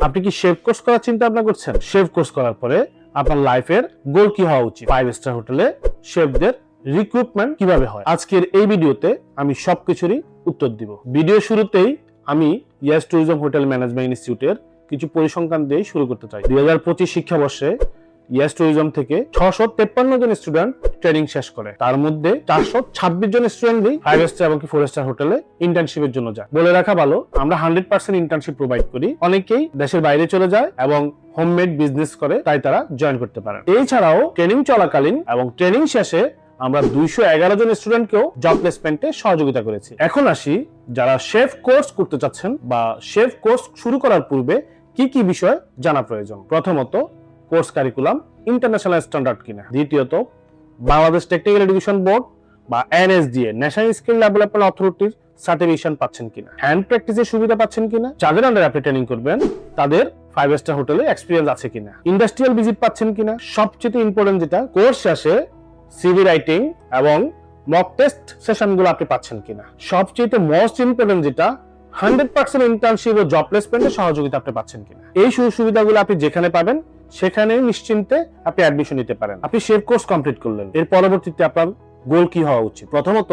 আপনি কি chef course করার চিন্তা ভাবনা করছেন? শেফ কোর্স করার পরে আপনার লাইফের গোল কি হওয়া উচিত? 5 স্টার হোটেলে শেফদের রিক্রুটমেন্ট কিভাবে হয়? আজকের এই ভিডিওতে আমি সবকিছুরই উত্তর দিব। ভিডিও শুরুতেই আমি ইয়েস ট্যুরিজম হোটেল ম্যানেজমেন্ট ইনস্টিটিউটের কিছু পরিসংখ্যান দিয়ে শুরু করতে চাই। 2025 শিক্ষাবর্ষে ইয়েস ট্যুরিজম থেকে 653 জন স্টুডেন্ট ট্রেনিং শেষ করে। তার মধ্যে 426 জন স্টুডেন্টই 5 স্টার এবং 4 স্টার হোটেলে ইন্টার্নশিপের জন্য যায়। বলে রাখা ভালো, আমরা 100% ইন্টার্নশিপ প্রোভাইড করি। অনেকেই দেশের বাইরে চলে যায় এবং হোমমেড বিজনেস করে, তাই তারা জয়েন করতে পারে। এছাড়াও ট্রেনিং চলাকালীন এবং ট্রেনিং শেষে আমরা 211 জন স্টুডেন্টকেও জব প্লেসমেন্টে সহযোগিতা করেছি। এখন আসি যারা শেফ কোর্স করতে চাচ্ছেন বা শেফ কোর্স শুরু করার পূর্বে কি কি বিষয় জানা প্রয়োজন। প্রথমত, কোর্স কারিকুলাম ইন্টারন্যাশনাল স্ট্যান্ডার্ড কিনা। দ্বিতীয়ত, বাংলাদেশ টেকনিক্যাল এডুকেশন বোর্ড বা এনএসডিএ ন্যাশনাল স্কিল ডেভেলপমেন্ট অথরিটির সার্টিফিকেশন পাচ্ছেন কিনা। হ্যান্ড প্র্যাকটিসের সুবিধা পাচ্ছেন কিনা। যাদের আন্ডারে আপনি ট্রেনিং করবেন তাদের 5 স্টার হোটেলে এক্সপেরিয়েন্স আছে কিনা। ইন্ডাস্ট্রিয়াল ভিজিট পাচ্ছেন কিনা। সবচেয়ে ইম্পর্টেন্ট যেটা, কোর্স শেষে সিভি রাইটিং এবং মক টেস্ট সেশনগুলো আপনি পাচ্ছেন কিনা। সবচেয়ে মোস্ট ইম্পর্টেন্ট যেটা, 100% ইন্টার্নশিপ ও জব প্লেসমেন্টে সহযোগিতা আপনি পাচ্ছেন কিনা। এই সুবিধাগুলো আপনি যেখানে পাবেন সেখানে নিশ্চিন্তে আপনি অ্যাডমিশন নিতে পারেন। আপনি শেফ কোর্স কমপ্লিট করলেন, এর পরবর্তীতে আপনার গোল কি হওয়া উচিত? প্রথমত,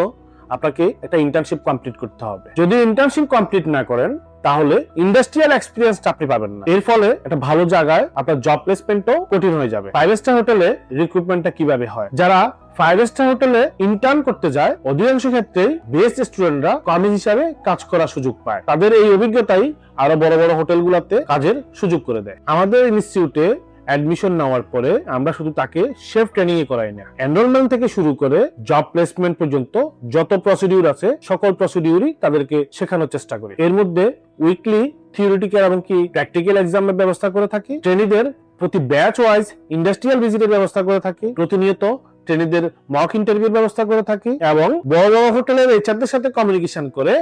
আপনাকে একটা ইন্টার্নশিপ কমপ্লিট করতে হবে। যদি ইন্টার্নশিপ কমপ্লিট না করেন তাহলে ইন্ডাস্ট্রিয়াল এক্সপেরিয়েন্স আপনি পাবেন না। এর ফলে একটা ভালো জায়গায় আপনার জব প্লেসমেন্টও কঠিন হয়ে যাবে। 5 স্টার হোটেলে রিক্রুটমেন্টটা কিভাবে হয়? যারা 5 স্টার হোটেলে ইন্টার্ন করতে যায় অধিকাংশ ক্ষেত্রেই বেস্ট স্টুডেন্টরা কর্মী হিসাবে কাজ করার সুযোগ পায়। তাদের এই অভিজ্ঞতাই আরো বড় বড় হোটেলগুলোতে কাজের সুযোগ করে দেয়। আমাদের ইনস্টিটিউটে অ্যাডমিশন নেওয়ার পরে আমরা শুধু তাকে শেফ ট্রেনিং করাই না, এনরোলমেন্ট থেকে শুরু করে জব প্লেসমেন্ট পর্যন্ত যত প্রসিডিউর আছে সকল প্রসিডিউরই তাদেরকে শেখানোর চেষ্টা করি। এর মধ্যে উইকলি থিওরিটিক্যাল এবং কি প্র্যাকটিক্যাল এক্সামের ব্যবস্থা করে থাকি। ট্রেনিদের প্রতি ব্যাচ ওয়াইজ ইন্ডাস্ট্রিয়াল ভিজিটের ব্যবস্থা করে থাকি। প্রতিনিয়ত ট্রেনিদের মক ইন্টারভিউর ব্যবস্থা করে থাকি এবং বড় বড় হোটেলের এইচআরদের সাথে কমিউনিকেশন করে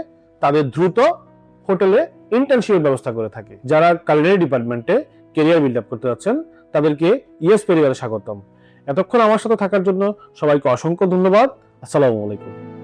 তাদের দ্রুত হোটেলে ইন্টার্নশিপের ব্যবস্থা করে থাকি। যারা কালিনারি ডিপার্টমেন্টে ক্যারিয়ার বিল্ড আপ করতে যাচ্ছেন তাদেরকে ইয়েস পরিবারে স্বাগতম। এতক্ষণ আমার সাথে থাকার জন্য সবাইকে অসংখ্য ধন্যবাদ। আসসালামু আলাইকুম।